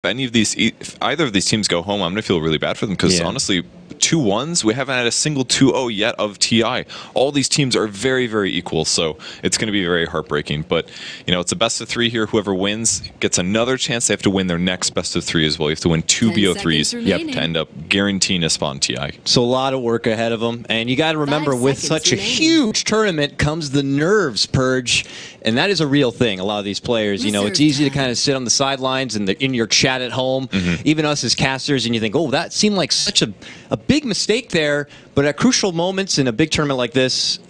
if either of these teams go home, I'm going to feel really bad for them because honestly, 2-1s, we haven't had a single 2-0 yet of TI. All these teams are very, very equal, so it's going to be very heartbreaking. But, you know, it's a best of 3 here. Whoever wins gets another chance. They have to win their next best of 3 as well. You have to win 2 bo3s to end up guaranteeing a spot in TI. So a lot of work ahead of them. And you got to remember, with such a huge tournament comes the nerves, Purge. And that is a real thing. A lot of these players, you know, it's easy to kind of sit on the sidelines and in your chat at home, even us as casters, and you think, oh, that seemed like such a big mistake there. But at crucial moments in a big tournament like this,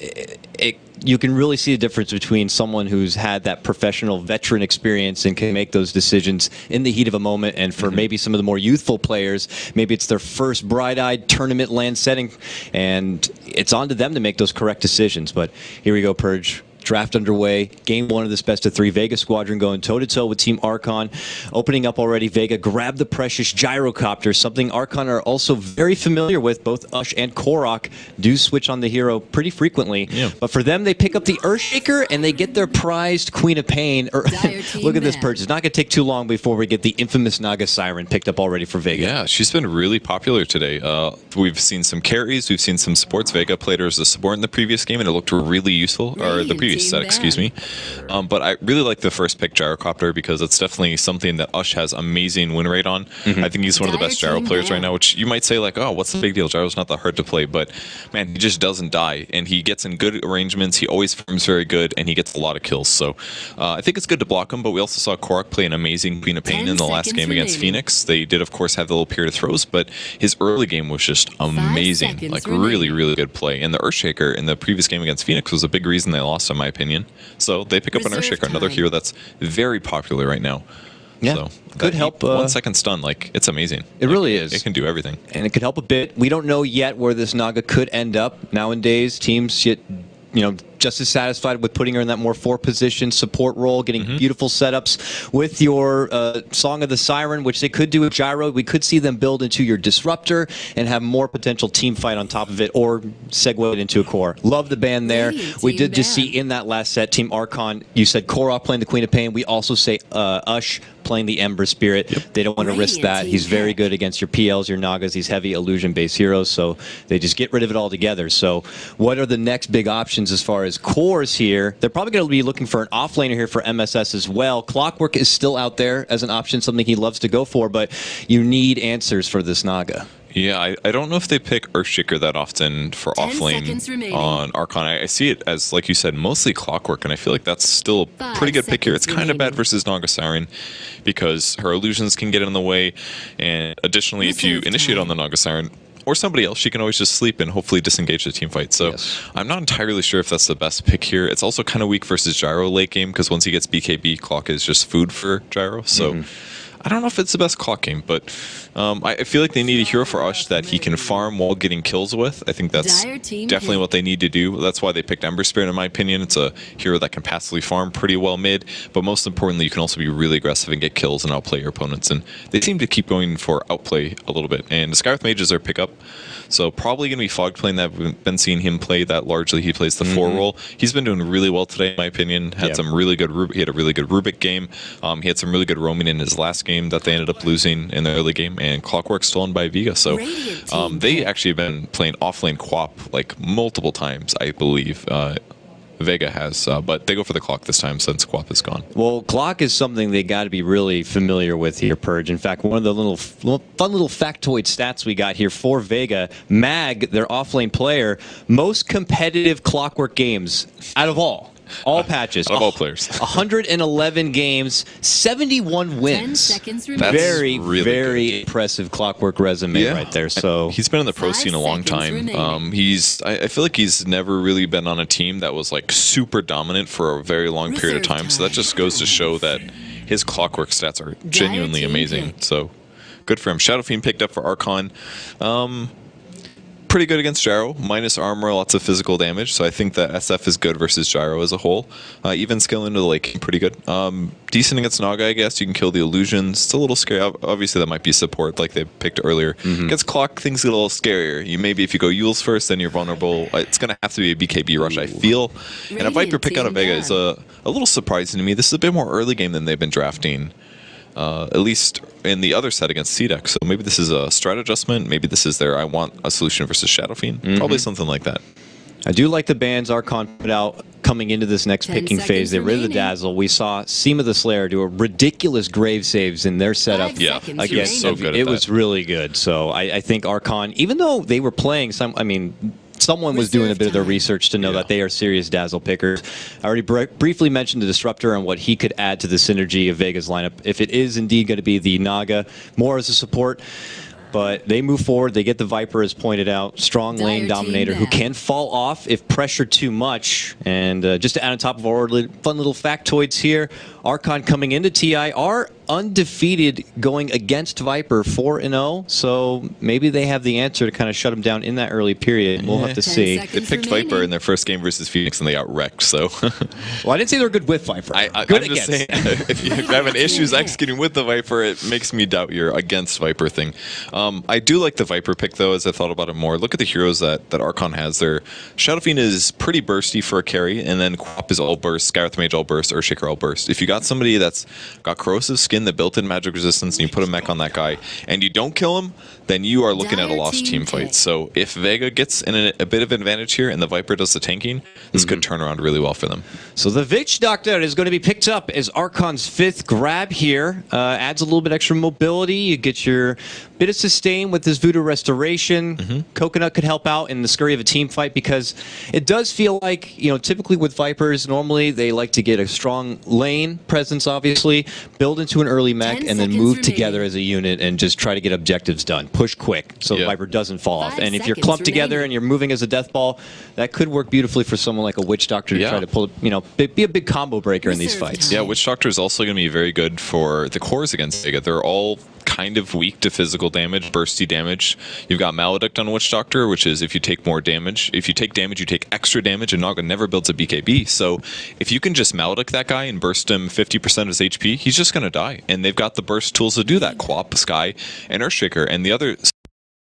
you can really see the difference between someone who's had that professional veteran experience and can make those decisions in the heat of a moment, and for maybe some of the more youthful players, maybe it's their first bright-eyed tournament land setting, and it's on to them to make those correct decisions. But here we go, Purge. Draft underway. Game 1 of this best of 3. Vega Squadron going toe-to-toe with Team Archon. Opening up already, Vega grab the precious gyrocopter, something Archon are also very familiar with. Both Ush and Korok do switch on the hero pretty frequently. But for them, they pick up the Earthshaker and they get their prized Queen of Pain. Look at this purchase. It's not going to take too long before we get the infamous Naga Siren picked up already for Vega. Yeah, she's been really popular today. We've seen some carries, we've seen some supports. Vega played her as a support in the previous game and it looked really useful, or the previous set, excuse me. But I really like the first pick Gyrocopter because it's definitely something that Ush has amazing win rate on. I think he's one of the best Gyro players right now, which you might say like, oh, what's the big deal? Gyro's not that hard to play, but man, he just doesn't die, and he gets in good arrangements. He always farms very good, and he gets a lot of kills. So I think it's good to block him, but we also saw Korok play an amazing Queen of Pain in the last game against Phoenix. They did, of course, have the little period of throws, but his early game was just amazing. Like, really, really good play. And the Earthshaker in the previous game against Phoenix was a big reason they lost, in my opinion. So they pick up an Earthshaker, another hero that's very popular right now. Yeah, so could help. 1 second stun, like, it's amazing. It really is. It can do everything. And it could help a bit. We don't know yet where this Naga could end up. Nowadays, teams get, you know, just as satisfied with putting her in that more 4-position support role, getting beautiful setups with your Song of the Siren, which they could do with Gyro. We could see them build into your Disruptor and have more potential team fight on top of it, or segue it into a core. Love the band there. We did just see in that last set, Team Archon, you said Korok playing the Queen of Pain. We also say Ush playing the Ember Spirit. They don't want to risk that. He's very good against your PLs, your Nagas, these heavy illusion-based heroes, so they just get rid of it altogether. So what are the next big options as far as cores here? They're probably going to be looking for an offlaner here for MSS as well. Clockwork is still out there as an option, something he loves to go for, but you need answers for this Naga. Yeah, I don't know if they pick Earthshaker that often for offlane on Archon. I see it as, like you said, mostly Clockwork, and I feel like that's still a pretty good pick here. It's kind of bad versus Naga Siren because her illusions can get in the way, and additionally, if you initiate on the Naga Siren, or somebody else, she can always just sleep and hopefully disengage the team fight. So I'm not entirely sure if that's the best pick here. It's also kind of weak versus Gyro late game because once he gets BKB, Clock is just food for Gyro. So I don't know if it's the best Clock game, but I feel like they need a hero for Ush that he can farm while getting kills with. I think that's definitely what they need to do. That's why they picked Ember Spirit, in my opinion. It's a hero that can passively farm pretty well mid, but most importantly, you can also be really aggressive and get kills and outplay your opponents. And they seem to keep going for outplay a little bit. And Skywrath Mage is their pickup, so probably going to be Fog playing that. We've been seeing him play that largely. He plays the 4 role. He's been doing really well today, in my opinion. Had some really good he had a really good Rubik game. He had some really good roaming in his last game that they ended up losing in the early game, and Clockwork stolen by Vega. So they actually have been playing offlane Quap like multiple times, I believe. Vega has, but they go for the Clock this time since Quap is gone. Well, Clock is something they got to be really familiar with here, Purge. In fact, one of the fun little factoid stats we got here for Vega, Mag, their offlane player, most competitive Clockwork games out of all patches. Out of all players. 111 games, 71 wins. That's very, really very impressive Clockwork resume right there. So he's been in the pro scene a long time. I feel like he's never really been on a team that was like super dominant for a very long period of time. So that just goes to show that his Clockwork stats are genuinely amazing. So good for him. Shadow Fiend picked up for Archon. Pretty good against Gyro, minus armor, lots of physical damage, so I think that SF is good versus Gyro as a whole. Even skill into the lake, pretty good. Decent against Naga, I guess. You can kill the illusions. It's a little scary. Obviously, that might be support like they picked earlier. Against Clock, things get a little scarier. Maybe if you go Yules first, then you're vulnerable. It's going to have to be a BKB rush, I feel. And a Viper pick out of Vega is a little surprising to me. This is a bit more early game than they've been drafting at least in the other set against C-Deck. So maybe this is a strat adjustment. Maybe this is their I want a solution versus Shadow Fiend. Probably something like that. I do like the bans Archon put out coming into this next picking phase. They rid of the Dazzle. We saw Seema the Slayer do a ridiculous grave saves in their setup. Yeah, again, so good at it that. was really good. So I think Archon, even though they were playing some, I mean, someone was doing a bit of their research to know that they are serious Dazzle pickers. I already briefly mentioned the Disruptor and what he could add to the synergy of Vega's lineup. If it is indeed going to be the Naga, more as a support. But they move forward. They get the Viper, as pointed out. Strong lane dominator who can fall off if pressured too much. And just to add on top of our fun little factoids here, Archon coming into TI are undefeated going against Viper 4-0. So maybe they have the answer to kind of shut them down in that early period. We'll have to see. They picked Viper in their first game versus Phoenix and they got wrecked. So, well, I didn't say they were good with Viper. Good against. Just saying, if you're having issues executing with the Viper, it makes me doubt your against Viper thing. I do like the Viper pick though, as I thought about it more. Look at the heroes that Archon has there. Shadow Fiend is pretty bursty for a carry, and then Quap is all burst, Skyrath Mage all burst, Earthshaker all burst. If you got somebody that's got corrosive skin, the built-in magic resistance, and you put a mech on that guy, and you don't kill him, then you are looking at a lost team fight. So if Vega gets in a bit of advantage here, and the Viper does the tanking, this could turn around really well for them. So the Witch Doctor is going to be picked up as Archon's 5th grab here. Adds a little bit extra mobility. You get your bit of sustain with this Voodoo Restoration. Coconut could help out in the scurry of a team fight because it does feel like, you know, typically with Vipers, normally they like to get a strong lane presence, obviously, build into an early mech, and then move together as a unit and just try to get objectives done. Push quick so Viper doesn't fall off. And if you're clumped together and you're moving as a death ball, that could work beautifully for someone like a Witch Doctor to try to pull, you know, be a big combo breaker in these fights. Yeah, Witch Doctor is also going to be very good for the cores against Vega. They're all kind of weak to physical damage, bursty damage. You've got Maledict on Witch Doctor, which is if you take more damage. If you take damage, you take extra damage, and Naga never builds a BKB. So if you can just Maledict that guy and burst him 50% of his HP, he's just going to die. And they've got the burst tools to do that. Quap, Sky, and Earthshaker. And the other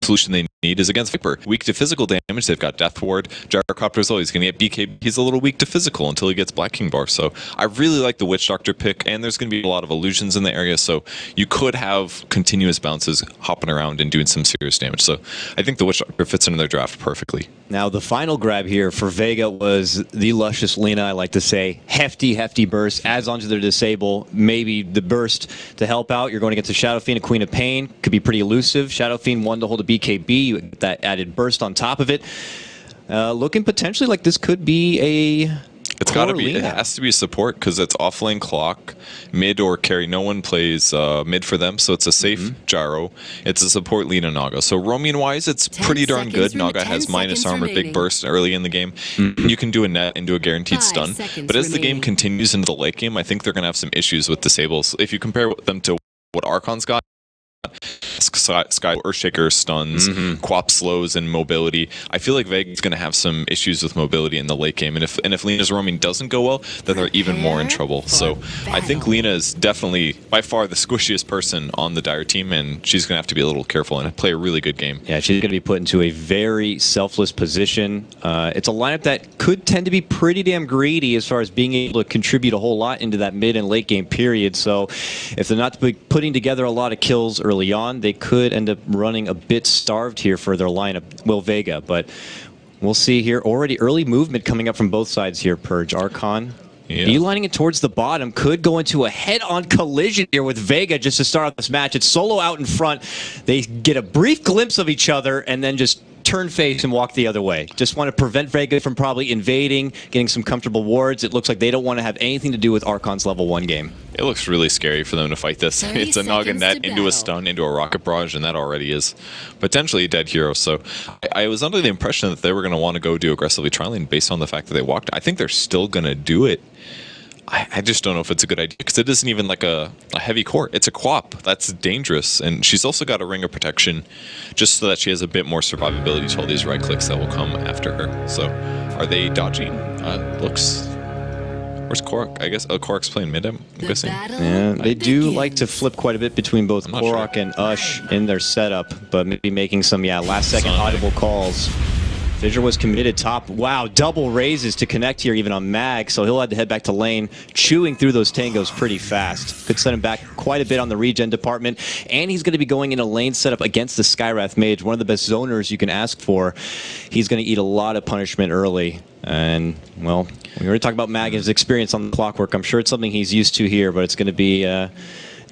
solution they need is against Viper. Weak to physical damage, they've got Death Ward. Gyrocopter's always going to get BK. He's a little weak to physical until he gets Black King Bar. So I really like the Witch Doctor pick, and there's going to be a lot of illusions in the area, so you could have continuous bounces hopping around and doing some serious damage. So I think the Witch Doctor fits into their draft perfectly. Now the final grab here for Vega was the luscious Lina, I like to say. Hefty burst, adds onto their disable. Maybe the burst to help out. You're going against a Shadow Fiend, a Queen of Pain. Could be pretty elusive. Shadow Fiend, one to hold a BKB. You get that added burst on top of it. Looking potentially like this could be a... It's got to be. It has to be a support because it's offlane clock, mid or carry. No one plays mid for them, so it's a safe gyro. It's a support Lina Naga. So roaming wise, it's pretty darn good. Naga has minus armor, big burst early in the game. You can do a net and do a guaranteed stun. But as the game continues into the late game, I think they're going to have some issues with disables. If you compare them to what Archon's got, Sky Earthshaker stuns, Quap slows, and mobility. I feel like Vega's going to have some issues with mobility in the late game, and if Lina's roaming doesn't go well, then they're even more in trouble. So I think Lina is definitely by far the squishiest person on the Dire team, and she's going to have to be a little careful and play a really good game. Yeah, she's going to be put into a very selfless position. It's a lineup that could tend to be pretty damn greedy as far as being able to contribute a whole lot into that mid and late game period. So if they're not putting together a lot of kills early on, they could end up running a bit starved here for their lineup, Vega, but we'll see here. Already early movement coming up from both sides here, Purge. Archon beelining it towards the bottom, could go into a head-on collision here with Vega just to start off this match. It's solo out in front. They get a brief glimpse of each other and then just turn face and walk the other way. Just want to prevent Vega from probably invading, getting some comfortable wards. It looks like they don't want to have anything to do with Archon's level 1 game. It looks really scary for them to fight this. It's a Naga net into a stun, into a rocket barrage, and that already is potentially a dead hero. So I was under the impression that they were going to want to go do aggressively trialing based on the fact that they walked. I think they're still going to do it. I just don't know if it's a good idea because it isn't even like a heavy core. It's a Quap. That's dangerous. And she's also got a Ring of Protection just so that she has a bit more survivability to all these right clicks that will come after her. So are they dodging? Looks... Where's Korok? I guess Korok's playing mid, I'm guessing. Yeah, they do like to flip quite a bit between both Korok and Ush in their setup, but maybe making some, last-second audible calls. Fissure was committed top. Wow, double raises to connect here even on Mag, so he'll have to head back to lane, chewing through those tangos pretty fast. Could send him back quite a bit on the regen department, and he's going to be going in a lane setup against the Skywrath Mage, one of the best zoners you can ask for. He's going to eat a lot of punishment early, and, well, we already talked about Mag and his experience on the Clockwork. I'm sure it's something he's used to here, but it's going to be a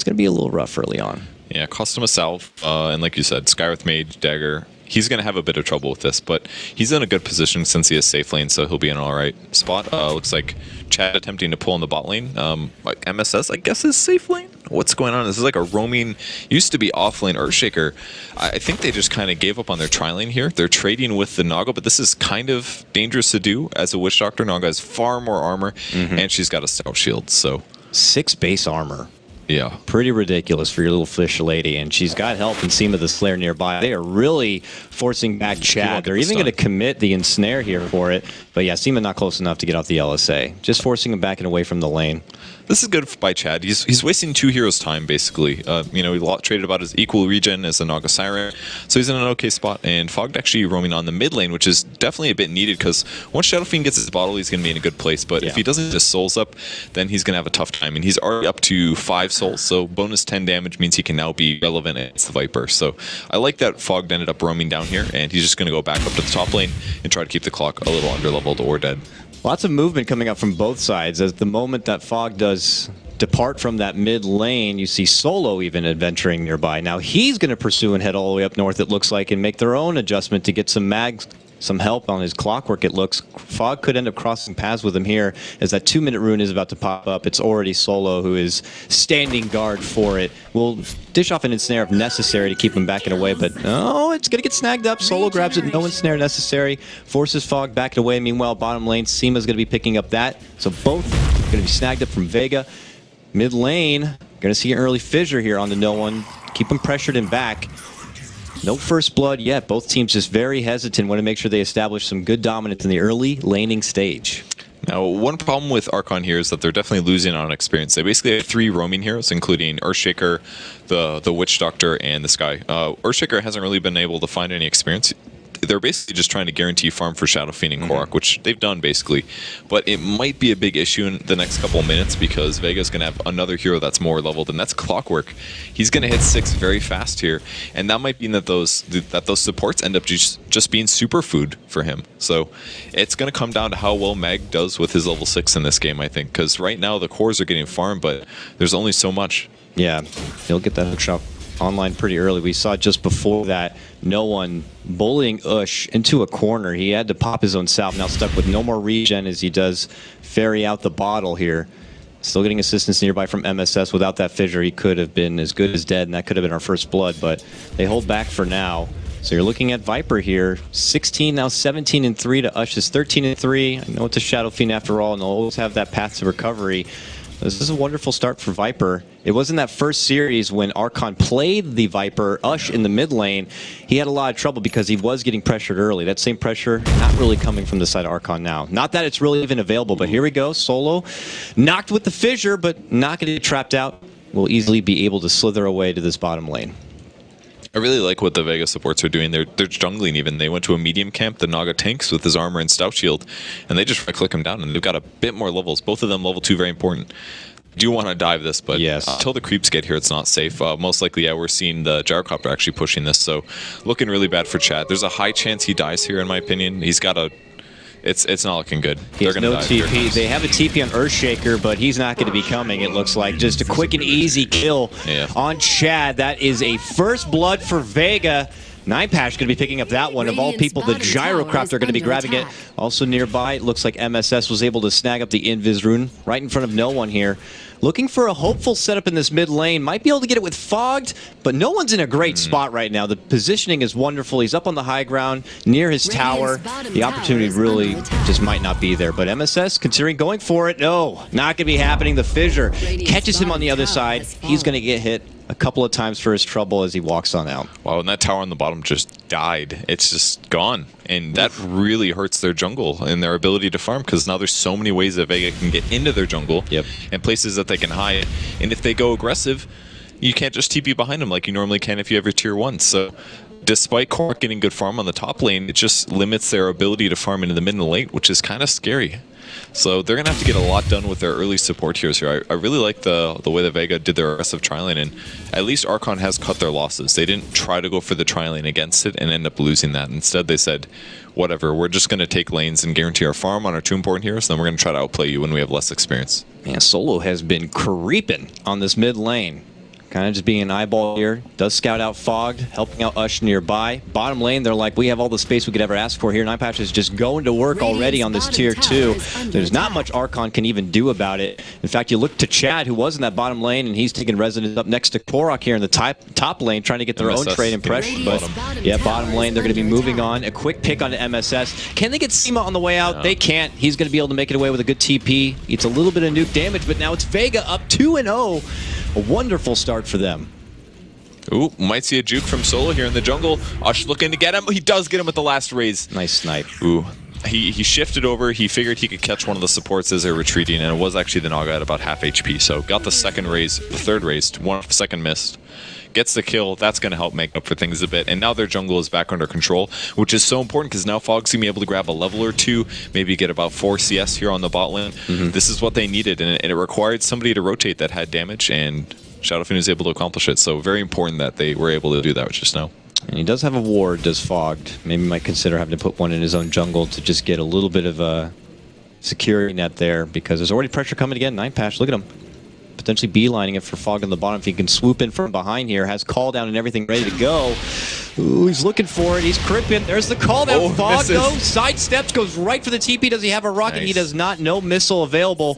little rough early on. Yeah, cost him a salve, and like you said, Skywrath Mage, Dagger. He's going to have a bit of trouble with this, but he's in a good position since he has safe lane, so he'll be in an alright spot. Looks like Chad attempting to pull in the bot lane. Like MSS, I guess, is safe lane? What's going on? This is like a roaming, used to be off lane Earthshaker. I think they just kind of gave up on their tri lane here. They're trading with the Naga, but this is kind of dangerous to do as a Witch Doctor. Naga has far more armor, and she's got a stout shield, so. 6 base armor. Yeah. Pretty ridiculous for your little fish lady, and she's got help and Seema the Slayer nearby. They are really forcing back Chad. They're even going to commit the ensnare here for it, but yeah, Seema not close enough to get off the LSA. Just forcing him back and away from the lane. This is good by Chad. He's wasting 2 heroes' time, basically. You know, he traded about his equal regen as a Naga Siren, so he's in an okay spot. And Fogged actually roaming on the mid lane, which is definitely a bit needed, because once Shadow Fiend gets his bottle, he's going to be in a good place. But if he doesn't get his souls up, then he's going to have a tough time. And he's already up to 5 souls, so bonus 10 damage means he can now be relevant against the Viper. So I like that Fogged ended up roaming down here, and he's just going to go back up to the top lane and try to keep the clock a little under-leveled or dead. Lots of movement coming up from both sides. As the moment that Fog does depart from that mid lane, you see Solo even adventuring nearby. Now he's going to pursue and head all the way up north, it looks like, and make their own adjustment to get some help on his Clockwork, it looks. Fog could end up crossing paths with him here, as that 2-minute rune is about to pop up. It's already Solo who is standing guard for it. We'll dish off an ensnare if necessary to keep him backing away, but no, it's going to get snagged up. Solo grabs it, no ensnare necessary, forces Fog back away. Meanwhile, bottom lane, Seema's going to be picking up that. So both going to be snagged up from Vega. Mid lane, going to see an early fissure here on the no one. Keep him pressured and back. No first blood yet. Both teams just very hesitant. Want to make sure they establish some good dominance in the early laning stage. Now, one problem with Archon here is that they're definitely losing on experience. They basically have 3 roaming heroes, including Earthshaker, the Witch Doctor, and the Sky. Earthshaker hasn't really been able to find any experience. They're basically just trying to guarantee farm for Shadow Fiend and Korok, which they've done basically. But it might be a big issue in the next couple of minutes, because Vega's going to have another hero that's more leveled, and that's Clockwork. He's going to hit 6 very fast here, and that might mean that those supports end up just being superfood for him. So it's going to come down to how well Mag does with his level 6 in this game, I think, because right now the cores are getting farmed, but there's only so much. Yeah, he'll get that hook shot online pretty early. We saw just before that no one bullying Ush into a corner. He had to pop his own salve. Now stuck with no more regen as he does ferry out the bottle here. Still getting assistance nearby from MSS. Without that fissure, he could have been as good as dead, and that could have been our first blood, but they hold back for now. So you're looking at Viper here, 16, now 17-3 to Ush's 13-3. I know it's a Shadow Fiend after all, and they'll always have that path to recovery. This is a wonderful start for Viper. It was in that first series when Archon played the Viper, Ush in the mid lane. He had a lot of trouble because he was getting pressured early. That same pressure not really coming from the side of Archon now. Not that it's really even available, but here we go. Solo knocked with the fissure, but not going to get trapped out. Will easily be able to slither away to this bottom lane. I really like what the Vega supports are doing. They're jungling even. They went to a medium camp, the Naga tanks with his armor and stout shield, and they just click him down, and they've got a bit more levels. Both of them level 2, very important. Do want to dive this, but yes, until the creeps get here, it's not safe. Most likely, yeah, we're seeing the Gyrocopter actually pushing this, so looking really bad for Chad. There's a high chance he dies here, in my opinion. He's got a... It's not looking good. They're going to die. TP. They have a TP on Earthshaker, but he's not going to be coming, it looks like. Just a quick and easy kill on Chad. That is a first blood for Vega. Ninepash going to be picking up that one. Of all people, the Gyrocopter are going to be grabbing it. Also nearby, it looks like MSS was able to snag up the Invis rune right in front of no one here. Looking for a hopeful setup in this mid lane. Might be able to get it with Fogged, but no one's in a great spot right now. The positioning is wonderful. He's up on the high ground near his tower. The opportunity really just might not be there, but MSS considering going for it. No, not going to be happening. The fissure catches him on the other side. He's going to get hit a couple of times for his trouble as he walks on out. Wow, and that tower on the bottom just died. It's just gone. And that really hurts their jungle and their ability to farm, because now there's so many ways that Vega can get into their jungle and places that they can hide. And if they go aggressive, you can't just TP behind them like you normally can if you have your tier 1. So despite Korok getting good farm on the top lane, it just limits their ability to farm into the mid and late, which is kind of scary. So they're going to have to get a lot done with their early support heroes here. I really like the way that Vega did their aggressive tri-lane, and at least Archon has cut their losses. They didn't try to go for the tri-lane against it and end up losing that. Instead, they said, whatever, we're just going to take lanes and guarantee our farm on our two important heroes, then we're going to try to outplay you when we have less experience. Yeah, Solo has been creeping on this mid lane. Kind of just being an eyeball here. Does scout out Fogged, helping out Ush nearby. Bottom lane, they're like, we have all the space we could ever ask for here. Nightpatch is just going to work already on this tier 2. There's not much Archon can even do about it. In fact, you look to Chad, who was in that bottom lane, and he's taking residence up next to Korok here in the top lane, trying to get their own trade impression. But yeah, bottom lane, they're going to be moving on. A quick pick on the MSS. Can they get Seema on the way out? No. They can't. He's going to be able to make it away with a good TP. It's a little bit of nuke damage, but now it's Vega up 2-0. A wonderful start for them. Ooh, might see a juke from Solo here in the jungle. Ush looking to get him. He does get him with the last raise. Nice snipe. Ooh. He shifted over. He figured he could catch one of the supports as they're retreating, and it was actually the Naga at about half HP. So got the second raise, the third raise, one second missed. Gets the kill. That's going to help make up for things a bit. And now their jungle is back under control, which is so important because now Fogg's going to be able to grab a level or two, maybe get about 4 CS here on the bot lane. This is what they needed, and it required somebody to rotate that had damage, and Shadowfiend was able to accomplish it. So very important that they were able to do that just now. And he does have a ward, does Fogged. Maybe might consider having to put one in his own jungle to just get a little bit of a security net there, because there's already pressure coming again. Nightpatch, look at him. Potentially beelining it for Fog on the bottom. If he can swoop in from behind here, has call down and everything ready to go. Ooh, he's looking for it. He's cripping. There's the call down. Oh, Fog, though, sidesteps, goes right for the TP. Does he have a rocket? Nice. He does not. No missile available.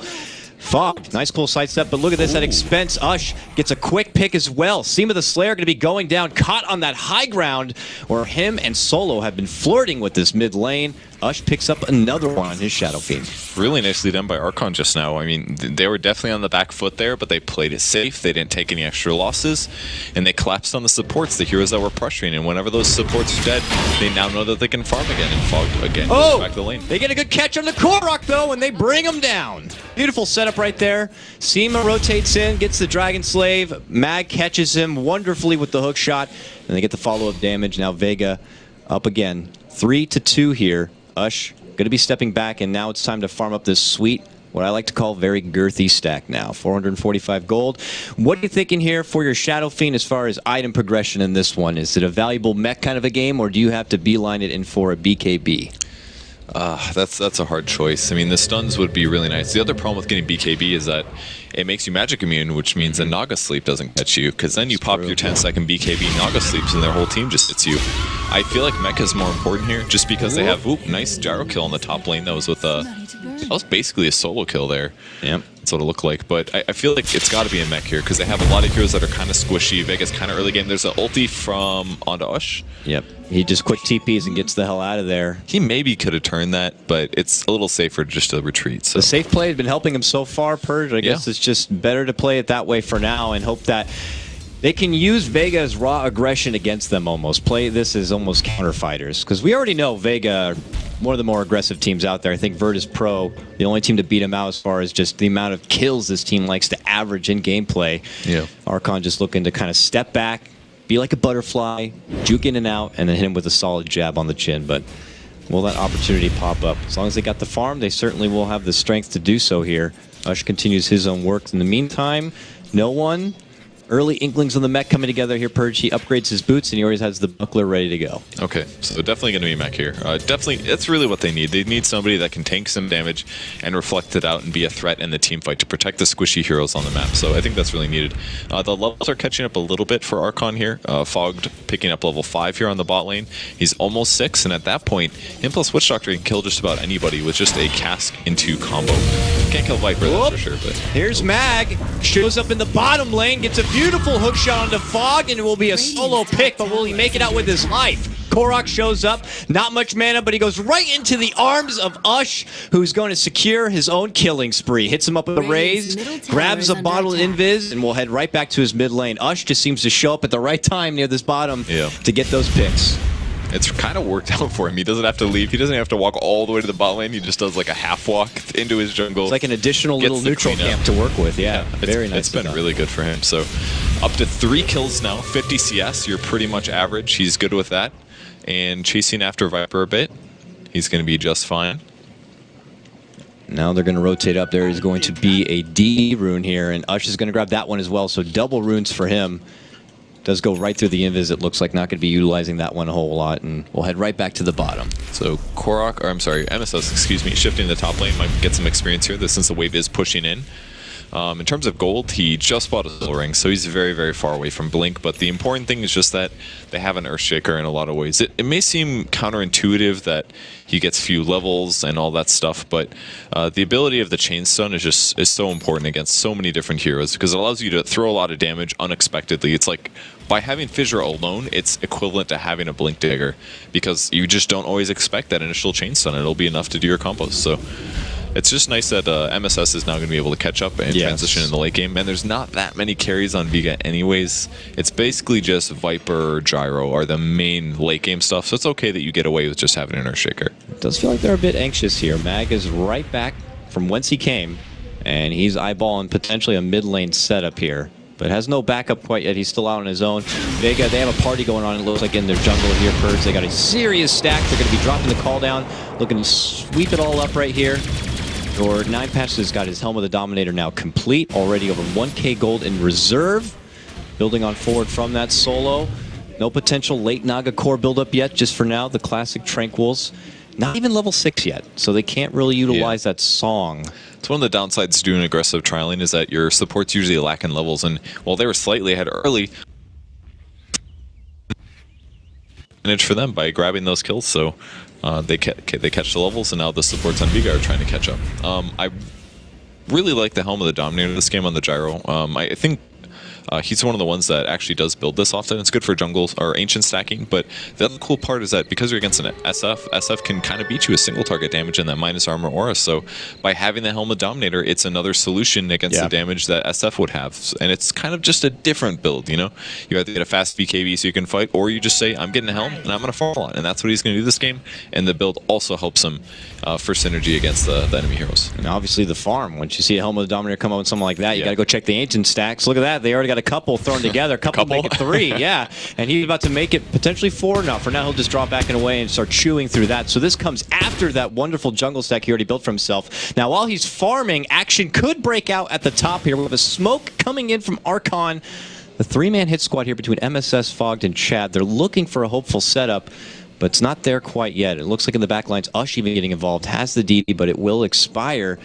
Fog, nice cool sidestep, but look at this at expense. Ush gets a quick pick as well. Seema the Slayer going to be going down, caught on that high ground where him and Solo have been flirting with this mid lane. Ush picks up another one on his Shadow Fiend. Really nicely done by Archon just now. I mean, they were definitely on the back foot there, but they played it safe. They didn't take any extra losses, and they collapsed on the supports, the heroes that were pressuring. And whenever those supports are dead, they now know that they can farm again, and Fog again goes back to the lane. They get a good catch on the Korok, though, and they bring him down. Beautiful setup right there. Seema rotates in, gets the Dragon Slave. Mag catches him wonderfully with the hook shot, and they get the follow-up damage. Now Vega up again. 3-2 here. Ush going to be stepping back, and now it's time to farm up this sweet, what I like to call very girthy stack now. 445 gold. What are you thinking here for your Shadow Fiend as far as item progression in this one? Is it a valuable mech kind of a game, or do you have to beeline it in for a BKB? That's a hard choice. I mean, the stuns would be really nice. The other problem with getting BKB is that it makes you magic immune, which means a Naga sleep doesn't catch you, because then you pop your 10-second BKB, Naga sleeps, and their whole team just hits you. I feel like Mecha is more important here, just because they have nice gyro kill on the top lane. That was with that was basically a solo kill there. Yep. That's what it looked like. But I feel like it's got to be a mech here, because they have a lot of heroes that are kind of squishy. Vega's kind of early game. There's an ulti from onto Ush. Yep. He just quick TPs and gets the hell out of there. He maybe could have turned that, but it's a little safer just to retreat. So. The safe play has been helping him so far, Purge. I guess it's just better to play it that way for now and hope that they can use Vega's raw aggression against them almost. Play this as almost counter fighters. Because we already know Vega, one of the more aggressive teams out there. I think Virtus Pro, the only team to beat him out as far as just the amount of kills this team likes to average in gameplay. Yeah. Archon just looking to kind of step back, be like a butterfly, juke in and out, and then hit him with a solid jab on the chin. But will that opportunity pop up? As long as they got the farm, they certainly will have the strength to do so here. Ush continues his own work. In the meantime, no one. Early inklings on the mech coming together here. Purge, he upgrades his boots, and he always has the buckler ready to go. Okay, so definitely going to be mech here. Definitely, that's really what they need. They need somebody that can tank some damage and reflect it out and be a threat in the team fight to protect the squishy heroes on the map. So I think that's really needed. The levels are catching up a little bit for Archon here. Fogged picking up level 5 here on the bot lane. He's almost 6, and at that point, him plus Witch Doctor can kill just about anybody with just a cask into combo. Can't kill Viper, that's for sure. But here's Mag. Shows up in the bottom lane, gets a beautiful hook shot onto Fog, and it will be a solo pick, but will he make it out with his life? Korok shows up, not much mana, but he goes right into the arms of Ush, who's going to secure his own killing spree. Hits him up with a raise, grabs a bottle of invis, and will head right back to his mid lane. Ush just seems to show up at the right time near this bottom to get those picks. it's kind of worked out for him. He doesn't have to leave. He doesn't have to walk all the way to the bot lane. He just does like a half walk into his jungle. It's like an additional little neutral camp to work with. Yeah, very nice. It's been really good for him. So up to 3 kills now, 50 CS. You're pretty much average. He's good with that. And chasing after Viper a bit, he's going to be just fine. Now they're going to rotate up. There is going to be a D rune here, and Ush is going to grab that one as well. So double runes for him. Does go right through the invis. It looks like not going to be utilizing that one a whole lot, and we'll head right back to the bottom. So Korok, or I'm sorry, MSS, excuse me, shifting the top lane might get some experience here since the wave is pushing in. In terms of gold, he just bought a Soul Ring, so he's very, very far away from Blink, but the important thing is just that they have an Earthshaker in a lot of ways. It may seem counterintuitive that he gets few levels and all that stuff, but the ability of the Chain Stun is so important against so many different heroes because it allows you to throw a lot of damage unexpectedly. It's like, by having Fissure alone, it's equivalent to having a Blink Dagger because you just don't always expect that initial Chain Stun. It'll be enough to do your combos, so it's just nice that MSS is now going to be able to catch up and transition in the late game. And there's not that many carries on Vega anyways. It's basically just Viper or Gyro are the main late game stuff. So it's okay that you get away with just having an Earthshaker. It does feel like they're a bit anxious here. Mag is right back from whence he came. And he's eyeballing potentially a mid lane setup here. But has no backup quite yet. He's still out on his own. Vega, they have a party going on, it looks like, in their jungle here, Purge. They got a serious stack. They're going to be dropping the call down, looking to sweep it all up right here. Or 9Patch has got his Helm of the Dominator now complete. Already over 1k gold in reserve. Building on forward from that solo. No potential late Naga core buildup yet, just for now. The classic Tranquils. Not even level 6 yet, so they can't really utilize that song. It's one of the downsides to doing aggressive trialing is that your support's usually lacking levels, and while they were slightly ahead early, advantage for them by grabbing those kills, so they catch the levels, and now the supports on Vega are trying to catch up. I really like the Helm of the Dominator this game on the Gyro. I think he's one of the ones that actually does build this often. It's good for jungle or ancient stacking, but the other cool part is that because you're against an SF can kind of beat you a single target damage in that minus armor aura. So by having the Helm of Dominator, it's another solution against the damage that SF would have. And it's kind of just a different build, you know? You have to get a fast BKB so you can fight, or you just say, I'm getting a Helm and I'm going to fall on. And that's what he's going to do this game. And the build also helps him for synergy against the enemy heroes. And obviously the farm, once you see a Helm of the Dominator come out with something like that, you got to go check the ancient stacks. Look at that. They already got a couple thrown together. A couple make it 3, yeah. And he's about to make it potentially 4 now. For now, he'll just drop back and away and start chewing through that. So this comes after that wonderful jungle stack he already built for himself. Now, while he's farming, action could break out at the top here. We have a smoke coming in from Archon. The 3-man hit squad here between MSS, Fogged, and Chad. They're looking for a hopeful setup, but it's not there quite yet. It looks like in the back lines, Ush even getting involved, has the DD, but it will expire.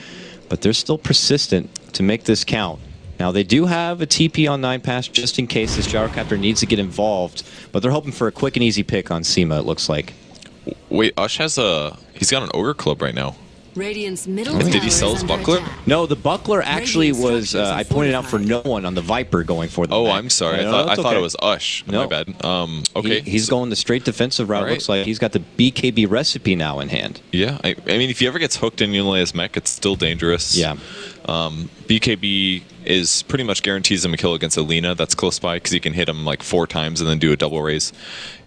But they're still persistent to make this count. Now, they do have a TP on 9Pass just in case this Gyrocopter needs to get involved, but they're hoping for a quick and easy pick on Seema, it looks like. Wait, Ush has he's got an Ogre Club right now. Radiant's middle Did he sell his buckler? No, the buckler actually was, I pointed out for no one on the Viper going for the Oh, I'm sorry. I thought it was Ush. No. My bad. Okay. He's going the straight defensive route. Looks like he's got the BKB recipe now in hand. Yeah. I mean, if he ever gets hooked in Unilay's mech, it's still dangerous. Yeah. BKB is pretty much guarantees him a kill against Alina that's close by because he can hit him like 4 times and then do a double raise.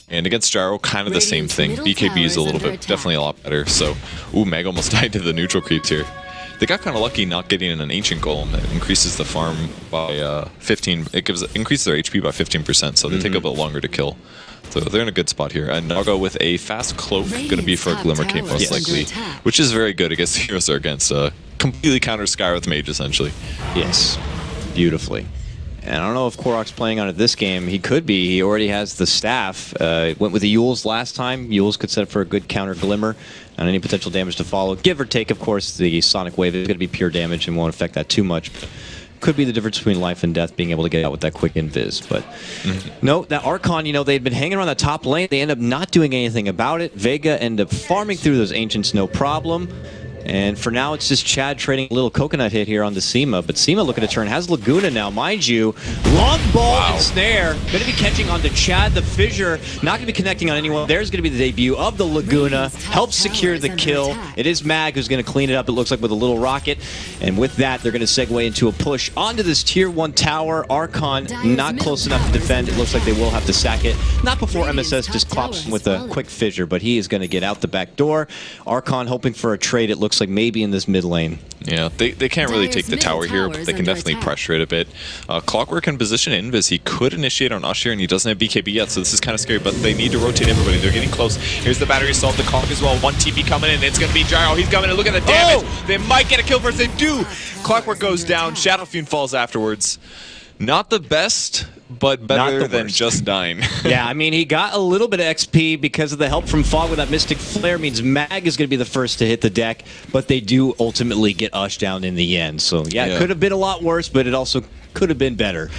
And against Gyro, kind of the same thing. BKB is a little bit, definitely a lot better. So, ooh, Meg almost died to the neutral creeps here. They got kind of lucky not getting an Ancient Golem that increases the farm by 15. Increases their HP by 15%, so they take a bit longer to kill. So they're in a good spot here. And Naga with a fast cloak, going to be for a Glimmer Cape most likely, which is very good against the heroes they're against. Completely counter Skywrath Mage, essentially. Yes, beautifully. And I don't know if Korok's playing on it this game. He could be. He already has the staff. Went with the Yules last time. Yules could set up for a good counter Glimmer and any potential damage to follow. Give or take, of course, the Sonic Wave is going to be pure damage and won't affect that too much. But could be the difference between life and death, being able to get out with that quick invis. But no, that Archon, you know, they'd been hanging around the top lane. They end up not doing anything about it. Vega end up farming through those Ancients, no problem. And for now, it's just Chad trading a little coconut hit here on the SEMA. But SEMA looking to turn, has Laguna now. Mind you, long ball and snare. Going to be catching onto Chad, the Fissure. Not going to be connecting on anyone. There's going to be the debut of the Laguna. Helps secure the kill. It is Mag who's going to clean it up, it looks like, with a little rocket. And with that, they're going to segue into a push onto this Tier 1 tower. Archon not close enough to defend. It looks like they will have to sack it. Not before MSS just clops him with a quick Fissure, but he is going to get out the back door. Archon hoping for a trade, it looks like maybe in this mid lane. Yeah, they can't really take the tower here, but they can definitely pressure it a bit. Clockwork in position Invis. He could initiate on Usher, and he doesn't have BKB yet, so this is kind of scary, but they need to rotate everybody. They're getting close. Here's the battery assault, the Clock as well. One TP coming in. It's going to be Gyro. He's coming in. Look at the damage. They might get a kill first. They do. Clockwork goes down. Shadow Fiend falls afterwards. Not the best, but better than just dying. Yeah, I mean, he got a little bit of XP because of the help from Fog with that Mystic Flare. Means Mag is going to be the first to hit the deck, but they do ultimately get Ush down in the end. So, yeah, it could have been a lot worse, but it also could have been better.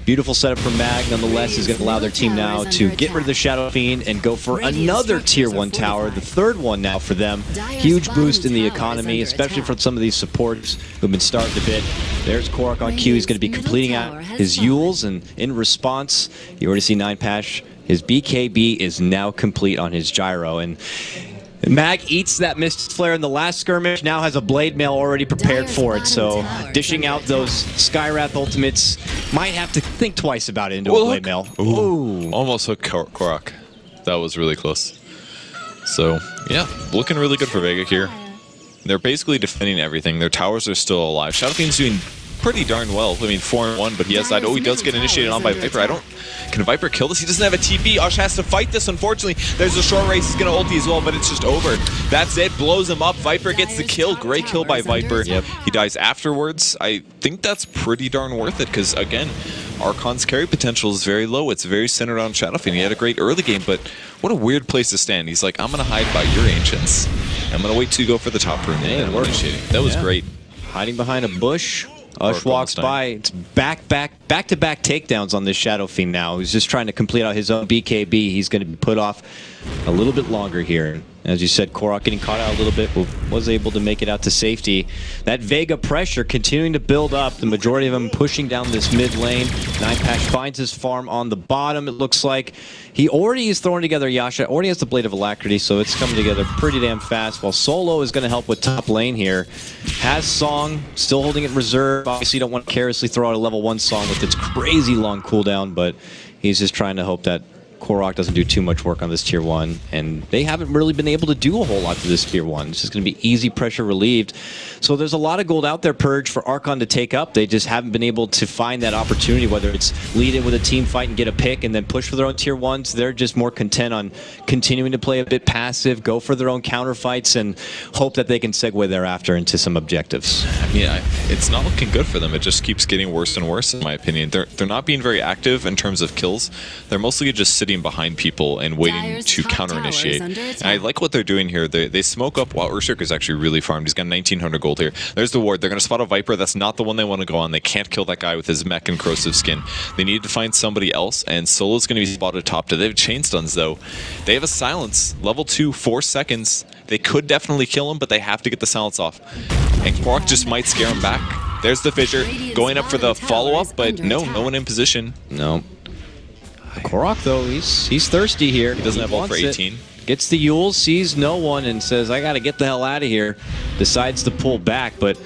Beautiful setup from Mag, nonetheless, is going to allow their team now to get rid of the Shadow Fiend and go for another Tier 1 tower, the third one now for them. Huge boost in the economy, especially for some of these supports who've been starting a bit. There's Korok on Q. He's going to be completing out his Yules, and in response, you already see 9pash. His BKB is now complete on his Gyro, and Mag eats that Mystic Flare in the last skirmish, now has a Blade Mail already prepared for it, so dishing out those Skywrath ultimates, might have to think twice about it into a Blade Mail. Ooh. Almost hooked Korok. That was really close. So, yeah, looking really good for Vega here. They're basically defending everything. Their towers are still alive. Shadow Fiend's doing pretty darn well. I mean, 4-1, but he has died. Oh, he does get initiated on by Viper. Can Viper kill this? He doesn't have a TP. Ush has to fight this, unfortunately. There's a short race. He's going to ulti as well, but it's just over. That's it. Blows him up. Viper gets the kill. Great kill by Viper. Yep. He dies afterwards. I think that's pretty darn worth it because, again, Archon's carry potential is very low. It's very centered on Shadow Fiend. He had a great early game, but what a weird place to stand. He's like, I'm going to hide by your Ancients. I'm going to wait till you go for the top room. And I'm initiating. That was great. Hiding behind a bush. Ush walks by. It's back-to-back takedowns on this Shadow Fiend now. He's just trying to complete out his own BKB. He's going to be put off a little bit longer here. As you said, Korok getting caught out a little bit, but was able to make it out to safety. That Vega pressure continuing to build up. The majority of them pushing down this mid lane. 9pash finds his farm on the bottom, it looks like. He already is throwing together Yasha, already has the Blade of Alacrity, so it's coming together pretty damn fast. While Solo is going to help with top lane here. Has Song, still holding it in reserve. Obviously, you don't want to carelessly throw out a level 1 Song with its crazy long cooldown, but he's just trying to hope that Korok doesn't do too much work on this Tier 1, and they haven't really been able to do a whole lot to this Tier 1. It's just going to be easy pressure relieved. So there's a lot of gold out there, Purge, for Archon to take up. They just haven't been able to find that opportunity, whether it's lead in with a team fight and get a pick and then push for their own Tier 1s. They're just more content on continuing to play a bit passive, go for their own counter fights, and hope that they can segue thereafter into some objectives. I mean, it's not looking good for them. It just keeps getting worse and worse, in my opinion. They're not being very active in terms of kills. They're mostly just sitting behind people and waiting to counter-initiate. And I like what they're doing here. They smoke up. Wow, Urshirk is actually really farmed. He's got 1,900 gold here. There's the ward. They're going to spot a Viper. That's not the one they want to go on. They can't kill that guy with his mech and corrosive skin. They need to find somebody else, and Solo's going to be spotted top. They have chain stuns, though. They have a silence. Level 2, 4 seconds. They could definitely kill him, but they have to get the silence off. And Korok just might scare him back. There's the Fissure. Going up for the follow-up, but no one in position. No. Korok, though, he's thirsty here. He doesn't have ult for 18. Gets the Yules, sees no one, and says, I got to get the hell out of here. Decides to pull back, but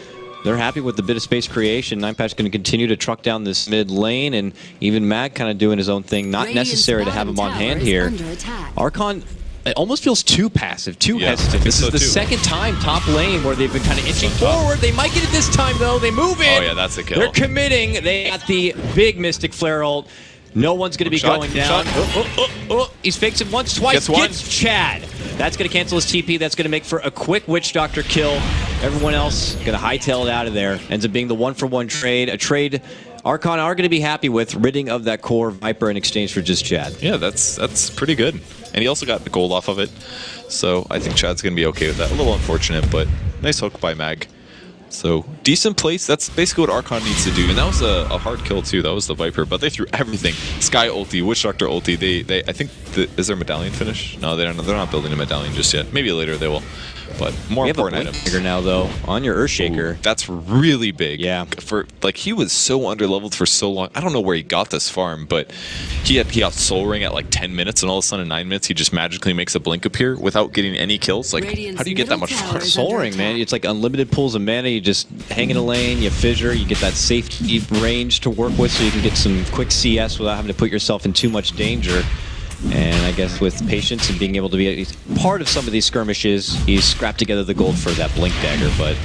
they're happy with the bit of space creation. 9pash going to continue to truck down this mid lane, and even Mag kind of doing his own thing. Not necessary to have him on hand here. Archon, it almost feels too passive, too hesitant. This is the second time top lane where they've been kind of inching forward. They might get it this time, though. They move in. Oh, yeah, that's a kill. They're committing. They got the big Mystic Flare ult. No one's going to be going down. He's faked it once, twice. Gets Chad. That's going to cancel his TP. That's going to make for a quick Witch Doctor kill. Everyone else going to hightail it out of there. Ends up being the 1-for-1 trade. A trade Archon are going to be happy with, ridding of that core Viper in exchange for just Chad. Yeah, that's pretty good. And he also got the gold off of it. So I think Chad's going to be okay with that. A little unfortunate, but nice hook by Mag. So, decent place. That's basically what Archon needs to do. And that was a hard kill, too. That was the Viper. But they threw everything. Sky ulti, Witch Doctor ulti. I think, is there a medallion finish? No, they're not building a medallion just yet. Maybe later they will. But more important item. Blink now though on your Earthshaker. Ooh, that's really big. Yeah. For like he was so underleveled for so long. I don't know where he got this farm, but he got Soul Ring at like 10 minutes, and all of a sudden in 9 minutes he just magically makes a blink appear without getting any kills. Like, how do you get that much farm? Soul Ring, man. It's like unlimited pools of mana. You just hang in a lane, you fissure, you get that safety range to work with, so you can get some quick CS without having to put yourself in too much danger. And I guess with patience and being able to be part of some of these skirmishes, he's scrapped together the gold for that Blink Dagger. But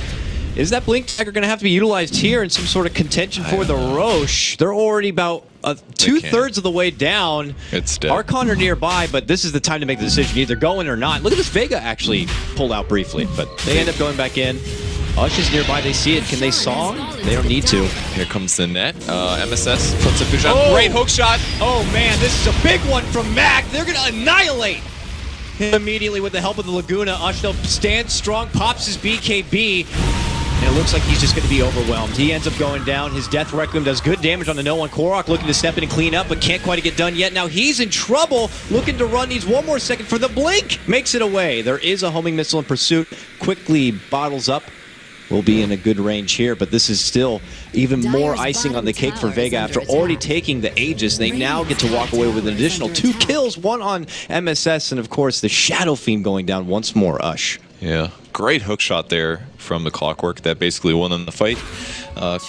is that Blink Dagger going to have to be utilized here in some sort of contention for the Roche? They're already about 2/3 of the way down. It's dead. Archon are nearby, but this is the time to make the decision, either go in or not. Look at this, Vega actually pulled out briefly, but they end up going back in. Ush is nearby, they see it. Can they song? They don't need to. Here comes the net. MSS puts a fish on. Great hook shot. Oh man, this is a big one from Mac. They're gonna annihilate him immediately with the help of the Laguna. Ush stands strong, pops his BKB, and it looks like he's just gonna be overwhelmed. He ends up going down. His Death Requiem does good damage on the No One. Korok looking to step in and clean up, but can't quite get done yet. Now he's in trouble, looking to run, needs one more second for the blink. Makes it away. There is a homing missile in pursuit. Quickly bottles up. Will be in a good range here, but this is still even more icing on the cake for Vega after already taking the Aegis. They now get to walk away with an additional 2 kills, 1 on MSS, and of course the Shadow Fiend going down once more. Ush. Yeah, great hook shot there from the Clockwork that basically won them the fight.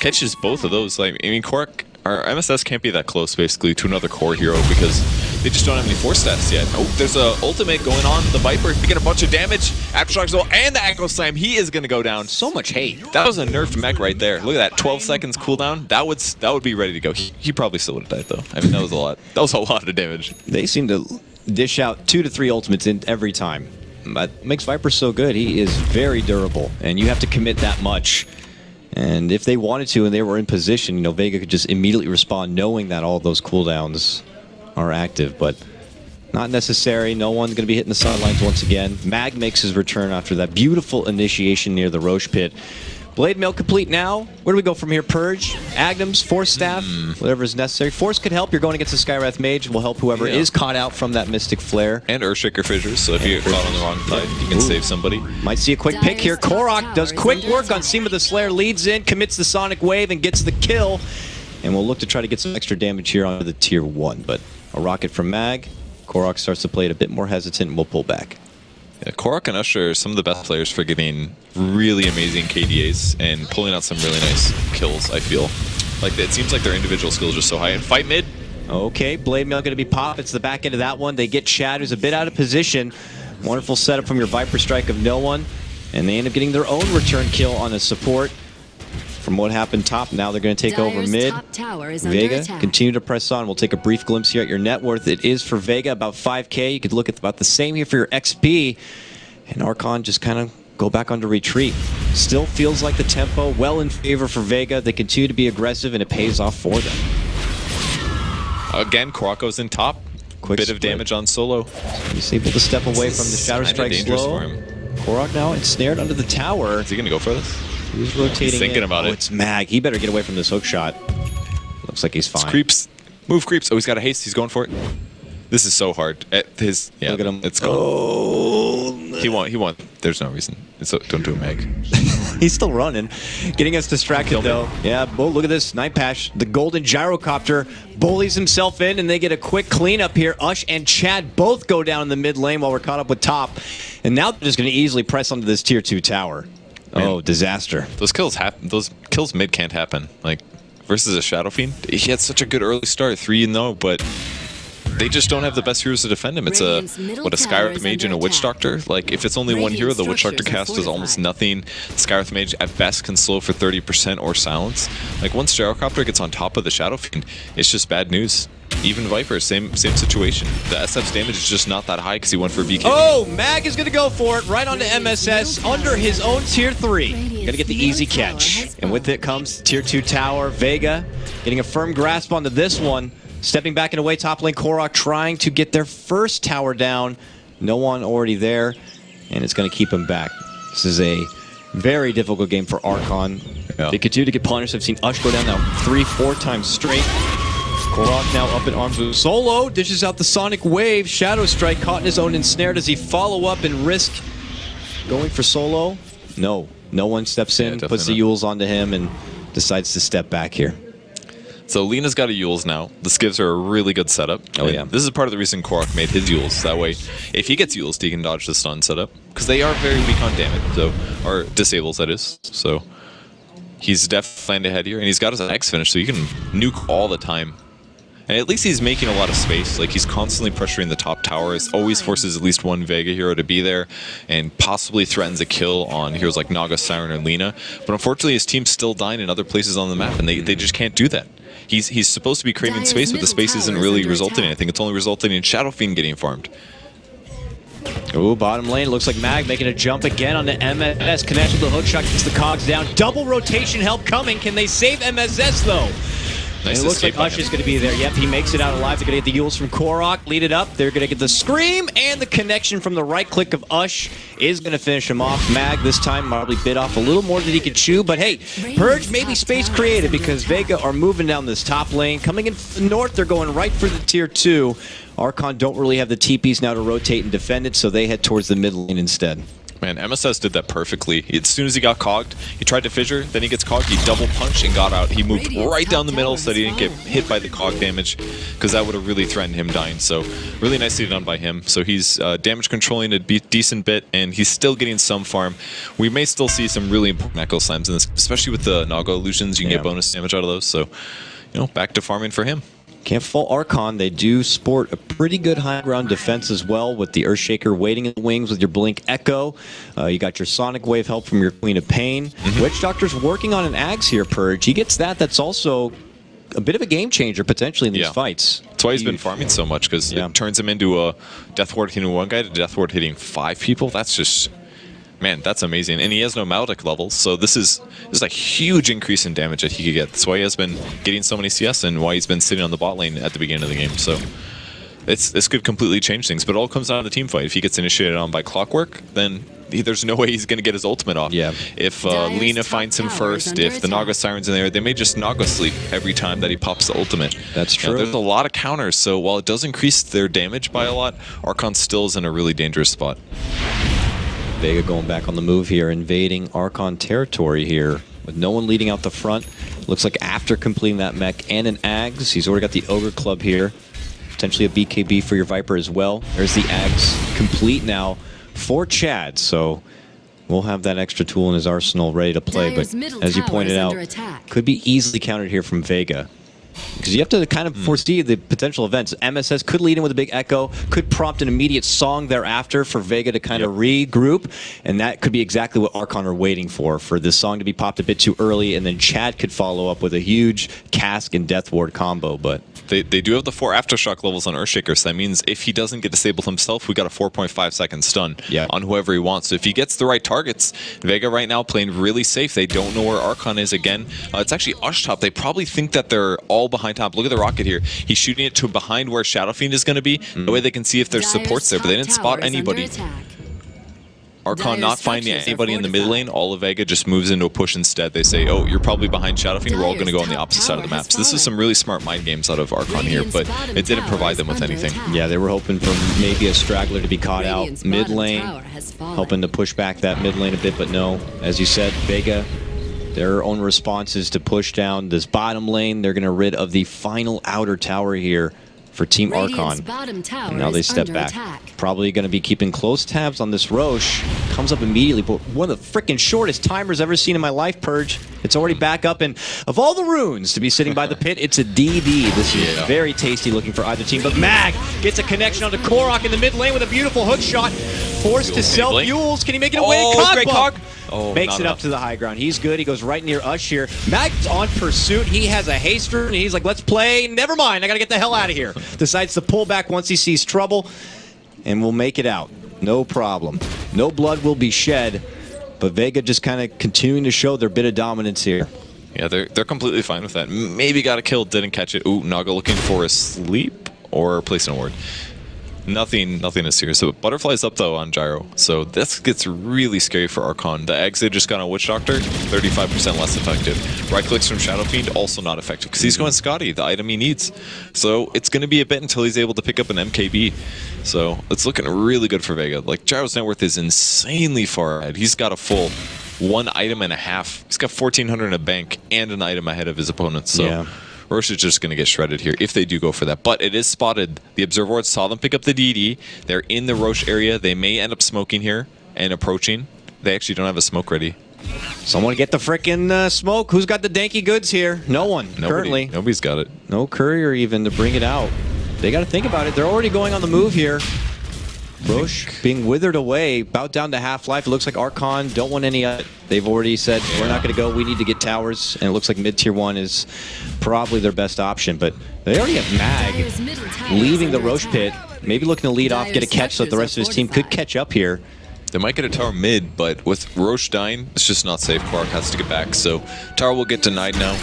Catches both of those. Like, I mean, Korok, or MSS can't be that close basically to another core hero because they just don't have any force stats yet. Oh, there's a ultimate going on. The Viper taking a bunch of damage. Aftershock Soul and the Echo Slam. He is going to go down. So much hate. That was a nerfed mech right there. Look at that, 12 seconds cooldown. That would be ready to go. He probably still would have died though. I mean, that was a lot. That was a lot of damage. They seem to dish out 2 to 3 ultimates in every time. That makes Viper so good. He is very durable, and you have to commit that much. And if they wanted to and they were in position, you know, Vega could just immediately respond knowing that all those cooldowns are active, but not necessary. No one's going to be hitting the sidelines once again. Mag makes his return after that beautiful initiation near the Roche pit. Blade Mail complete now. Where do we go from here? Purge, Agnums, Force Staff, whatever is necessary. Force could help. You're going against the Skywrath Mage. Will help whoever is caught out from that Mystic Flare. And Earthshaker Fissures, so if you get caught on the wrong side, you can save somebody. Might see a quick pick here. Korok does quick work on Seema the Slayer, leads in, commits the Sonic Wave, and gets the kill. And we'll look to try to get some extra damage here onto the Tier 1. But a rocket from Mag. Korok starts to play it a bit more hesitant, and we'll pull back. Yeah, Korok and Usher are some of the best players for getting really amazing KDAs and pulling out some really nice kills, I feel. Like, it seems like their individual skills are so high. And fight mid. Okay, Blade Mail going to be pop. It's the back end of that one. They get Chad, who's a bit out of position. Wonderful setup from your Viper Strike of No One. And they end up getting their own return kill on a support. From what happened top, now they're going to take over mid. Vega, continue to press on. We'll take a brief glimpse here at your net worth. It is for Vega about 5K. You could look at about the same here for your XP. And Archon just kind of go back onto retreat. Still feels like the tempo well in favor for Vega. They continue to be aggressive, and it pays off for them. Again, Korok goes in top. Quick bit of damage on solo. He's able to step away from the Shadow Strike slow. Korok now ensnared under the tower. Is he going to go for this? He's rotating. He's thinking about it. It's Mag. He better get away from this hook shot. Looks like he's fine. It's creeps. Move creeps. Oh, he's got a haste. He's going for it. This is so hard. Look at him. It's gone. Oh, he won't. There's no reason. Don't do a Mag. He's still running. Getting us distracted, though. Yeah, look at this. Night Pash. The golden gyrocopter bullies himself in, and they get a quick cleanup here. Ush and Chad both go down in the mid lane while we're caught up with top. And now they're just going to easily press onto this Tier 2 tower. Man, oh, disaster. Those kills happen. Those kills mid can't happen. Like, versus a Shadow Fiend. He had such a good early start, 3-0, but they just don't have the best heroes to defend him. It's a Skywrath Mage and a Witch Doctor. Like, if it's only one hero, the Witch Doctor cast does almost nothing. Skywrath Mage at best can slow for 30% or silence. Like, once Gyrocopter gets on top of the Shadow Fiend, it's just bad news. Even Viper, same situation. The SF's damage is just not that high because he went for BK. Oh, Mag is going to go for it right onto MSS under his own Tier 3. Going to get the easy catch. And with it comes Tier 2 tower. Vega getting a firm grasp onto this one. Stepping back and away, top lane Korok trying to get their first tower down. No one already there, and it's going to keep him back. This is a very difficult game for Archon. Yeah. They continue to get punished. I've seen Ush go down now 3-4 times straight. Korok now up in arms with Solo, dishes out the Sonic Wave. Shadow Strike caught in his own ensnare. Does he follow up and risk going for solo? No. No one steps in, puts the Yules onto him, and decides to step back here. So Lena's got a Yules now. This gives her a really good setup. Oh, yeah. This is part of the reason Korok made his Yules. That way, if he gets Yules, he can dodge the stun setup. Because they are very weak on damage, so, or disables, that is. So he's definitely planned ahead here, and he's got his X finish, so you can nuke all the time. And at least he's making a lot of space. Like, he's constantly pressuring the top tower. It always forces at least one Vega hero to be there, and possibly threatens a kill on heroes like Naga, Siren, and Lina. But unfortunately, his team's still dying in other places on the map, and they just can't do that. He's supposed to be creating space, but the space isn't really resulting in anything. It's only resulting in Shadow Fiend getting farmed. Ooh, bottom lane. Looks like Mag making a jump again on the MSS. Connects with the hookshot, gets the cogs down. Double rotation help coming. Can they save MSS, though? Nice. It looks like Ush is going to be there. Yep, he makes it out alive. They're going to get the Yules from Korok, lead it up. They're going to get the scream, and the connection from the right click of Ush is going to finish him off. Mag this time probably bit off a little more than he could chew, but hey, Purge may be space created because Vega are moving down this top lane. Coming in from the north, they're going right for the tier 2. Archon don't really have the TPs now to rotate and defend it, so they head towards the mid lane instead. Man, MSS did that perfectly. As soon as he got cogged, he tried to fissure, then he gets cogged, he double punched and got out. He moved right down the middle so that he didn't get hit by the cog damage, because that would have really threatened him dying. So really nicely done by him. So he's damage controlling a decent bit, and he's still getting some farm. We may still see some really important echo slams in this, especially with the Naga illusions. You can get bonus damage out of those. So, you know, back to farming for him. Can't fault Archon. They do sport a pretty good high ground defense as well, with the Earthshaker waiting in the wings with your Blink Echo. You got your Sonic Wave help from your Queen of Pain. Witch Doctor's working on an Axe here, Purge. He gets that. That's also a bit of a game changer potentially in these fights. That's why he's been farming so much, because it turns him into a Death Ward hitting one guy to Death Ward hitting 5 people. That's just... Man, that's amazing. And he has no Maledict levels, so this is a huge increase in damage that he could get. That's why he has been getting so many CS and why he's been sitting on the bot lane at the beginning of the game. So this could completely change things, but it all comes down to the team fight. If he gets initiated on by Clockwork, then there's no way he's going to get his ultimate off. Yeah. If Lina finds him first, if the Naga Siren's in there, they may just Naga sleep every time that he pops the ultimate. That's true. You know, there's a lot of counters, so while it does increase their damage by a lot, Archon still is in a really dangerous spot. Vega going back on the move here, invading Archon territory here, with no one leading out the front. Looks like after completing that mech and an Ags, he's already got the Ogre Club here. Potentially a BKB for your Viper as well. There's the Ags complete now for Chad, so we'll have that extra tool in his arsenal ready to play. But as you pointed out, could be easily countered here from Vega. Because you have to kind of foresee the potential events. MSS could lead in with a big echo, could prompt an immediate song thereafter for Vega to kind of regroup, and that could be exactly what Archon are waiting for this song to be popped a bit too early, and then Chad could follow up with a huge Cask and Death Ward combo. But they do have the 4 Aftershock levels on Earthshaker, so that means if he doesn't get disabled himself, we got a 4.5 second stun on whoever he wants. So if he gets the right targets, Vega right now playing really safe. They don't know where Archon is again. It's actually Ush top. They probably think that they're all behind top. Look at the rocket here. He's shooting it to behind where Shadow Fiend is going to be. That way they can see if there's supports there, but they didn't spot anybody. Archon not finding anybody in the mid lane. All of Vega just moves into a push instead. They say, oh, you're probably behind Shadow Fiend. We're all going to go on the opposite side of the map. So this is some really smart mind games out of Archon here, but it didn't provide them with anything. Yeah, they were hoping for maybe a straggler to be caught out mid lane, hoping to push back that mid lane a bit, but no. As you said, Vega, their own response is to push down this bottom lane. They're going to rid of the final outer tower here for Team Archon. And now they step back. Probably going to be keeping close tabs on this Roche. Comes up immediately, but one of the freaking shortest timers I've ever seen in my life, Purge. It's already back up, and of all the runes to be sitting by the pit, it's a DD. This is very tasty looking for either team, but Mag gets a connection onto Korok in the mid lane with a beautiful hook shot. Forced to self-Yules. Can he make it away? Great cog. Makes it up to the high ground. He's good. He goes right near Ush here. Mag's on pursuit. He has a haster, and he's like, let's play. Never mind. I got to get the hell out of here. Decides to pull back once he sees trouble, and we'll make it out. No problem. No blood will be shed, but Vega just kind of continuing to show their bit of dominance here. Yeah, they're completely fine with that. Maybe got a kill, didn't catch it. Ooh, Naga looking for a sleep or placing a ward. Nothing is serious. So Butterfly's up though on Gyro. So this gets really scary for Archon. The eggs they just got on Witch Doctor, 35% less effective. Right clicks from Shadow Fiend, also not effective. Because he's going Scotty, the item he needs. So it's going to be a bit until he's able to pick up an MKB. So it's looking really good for Vega. Like, Gyro's net worth is insanely far ahead. He's got a full 1.5 items. He's got 1,400 in a bank and an item ahead of his opponents. So yeah. Roche is just going to get shredded here if they do go for that. But it is spotted. The Observer Ward saw them pick up the DD. They're in the Roche area. They may end up smoking here and approaching. They actually don't have a smoke ready. Someone get the frickin' smoke. Who's got the danky goods here? No one, currently. Nobody's got it. No courier even to bring it out. They got to think about it. They're already going on the move here. Roche being withered away, about down to half-life. It looks like Archon don't want any of it. They've already said, we're not going to go, we need to get towers. And it looks like mid-tier 1 is probably their best option. But they already have Mag leaving the Roche pit. Maybe looking to lead off, get a catch so that the rest of his team could catch up here. They might get a tower mid, but with Roche dying, it's just not safe. Quark has to get back, so tower will get denied now.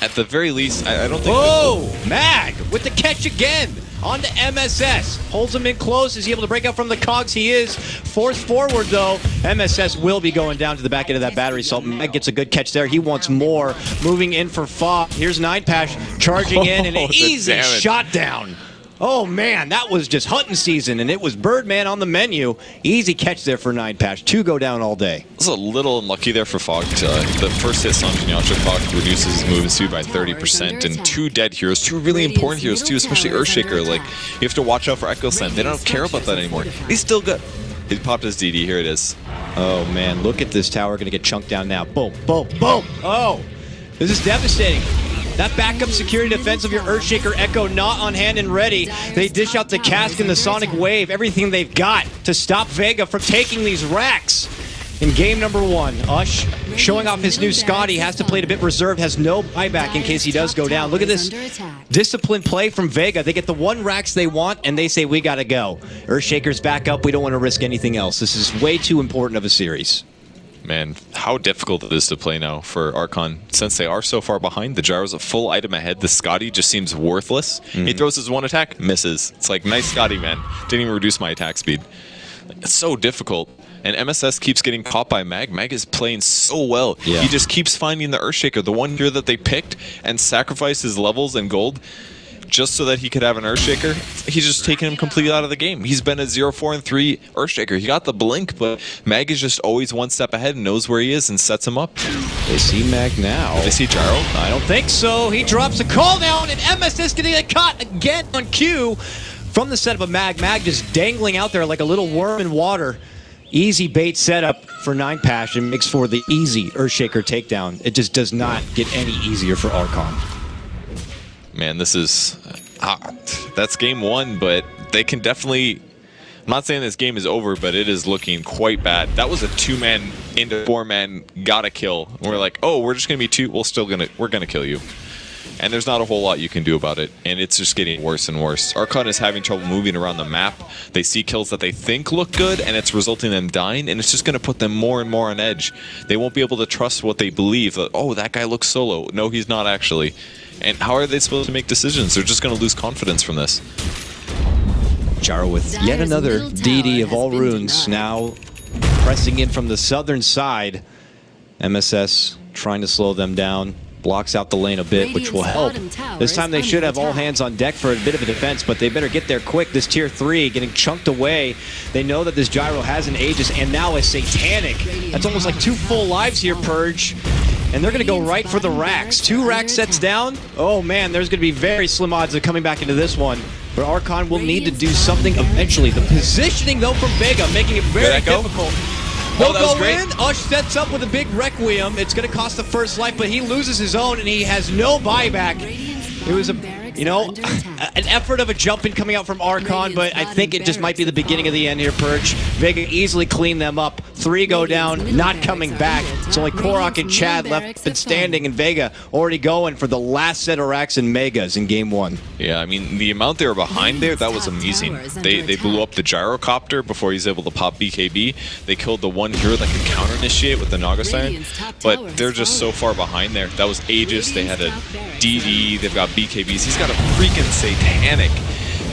At the very least, I don't think... Oh! Mag with the catch again! On to MSS. Holds him in close. Is he able to break out from the cogs? He is. Forced forward, though. MSS will be going down to the back end of that battery. So Mag gets a good catch there. He wants more. Moving in for Fog. Here's 9pash charging in, and an easy shot down. Oh, man, that was just hunting season, and it was Birdman on the menu. Easy catch there for 9pash. 2 go down all day. This is a little unlucky there for Fog. The first hit on Jinyacha, Fog reduces his movement speed by 30%, and 2 dead heroes, 2 really important heroes too, especially Earthshaker. Like, you have to watch out for Echo Slam. They don't care about that anymore. He's still good. He popped his DD. Here it is. Oh, man, look at this tower. Going to get chunked down now. Boom, boom, boom. Oh, this is devastating. That backup security defense of your Earthshaker Echo not on hand and ready. They dish out the Cask and the Sonic Wave, everything they've got to stop Vega from taking these racks. In game number 1, Ush showing off his new Scotty, has to play it a bit reserved, has no buyback in case he does go down. Look at this disciplined play from Vega. They get the 1 racks they want, and they say, we gotta go. Earthshaker's back up, we don't want to risk anything else. This is way too important of a series. Man, how difficult it is to play now for Archon. Since they are so far behind, the Gyro's a full item ahead. The Scotty just seems worthless. He throws his 1 attack, misses. It's like, nice Scotty, man. Didn't even reduce my attack speed. It's so difficult. And MSS keeps getting caught by Mag. Mag is playing so well. Yeah. He just keeps finding the Earthshaker, the one hero that they picked, and sacrificed his levels and gold just so that he could have an Earthshaker. He's just taken him completely out of the game. He's been a 0-4-3 Earthshaker. He got the blink, but Mag is just always 1 step ahead and knows where he is and sets him up. They see Mag now. They see Gyro? I don't think so. He drops a call down, and MS is going to get caught again on cue from the setup of Mag. Mag just dangling out there like a little worm in water. Easy bait setup for 9pash and makes for the easy Earthshaker takedown. It just does not get any easier for Archon. Man, this is... that's game 1, but they can definitely... I'm not saying this game is over, but it is looking quite bad. That was a 2-man into 4-man gotta kill. We're like, oh, we're just gonna be 2. We're gonna kill you. And there's not a whole lot you can do about it, and it's just getting worse and worse. Archon is having trouble moving around the map. They see kills that they think look good, and it's resulting in them dying, and it's just going to put them more and more on edge. They won't be able to trust what they believe. That, oh, that guy looks solo. No, he's not actually. And how are they supposed to make decisions? They're just going to lose confidence from this. Gyro with yet another DD of all runes, now pressing in from the southern side. MSS trying to slow them down. Blocks out the lane a bit, which will help. This time they should have all hands on deck for a bit of a defense, but they better get there quick. This tier 3 getting chunked away. They know that this Gyro has an Aegis and now a Satanic. That's almost like 2 full lives here, Purge. And they're going to go right for the racks. 2 rack sets down. Oh man, there's going to be very slim odds of coming back into this one. But Archon will need to do something eventually. The positioning though from Vega making it very difficult. They'll go in. Ush sets up with a big Requiem. It's going to cost the first life, but he loses his own, and he has no buyback. It was an effort of a jump in coming out from Archon, but I think it just might be the beginning of the end here, Purge. Vega easily cleaned them up. 3 go down, not coming back. It's only Korok and Chad left and standing, and Vega already going for the last set of racks and megas in game 1. Yeah, I mean, the amount they were behind there, that was amazing. They blew up the Gyrocopter before he's able to pop BKB. They killed the one hero that could counter-initiate with the Naga Siren, but they're just so far behind there. That was Aegis, they had a DD, they've got BKBs. He's got a freaking Satanic.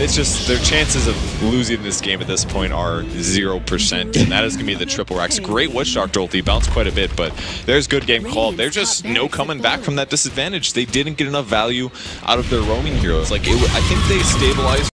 it's just their chances of losing this game at this point are 0%, and that is going to be the triple racks. Great Witch Doctor ulti, bounced quite a bit, but there's good game called. There's just no coming back from that disadvantage. They didn't get enough value out of their roaming heroes. Like, I think they stabilized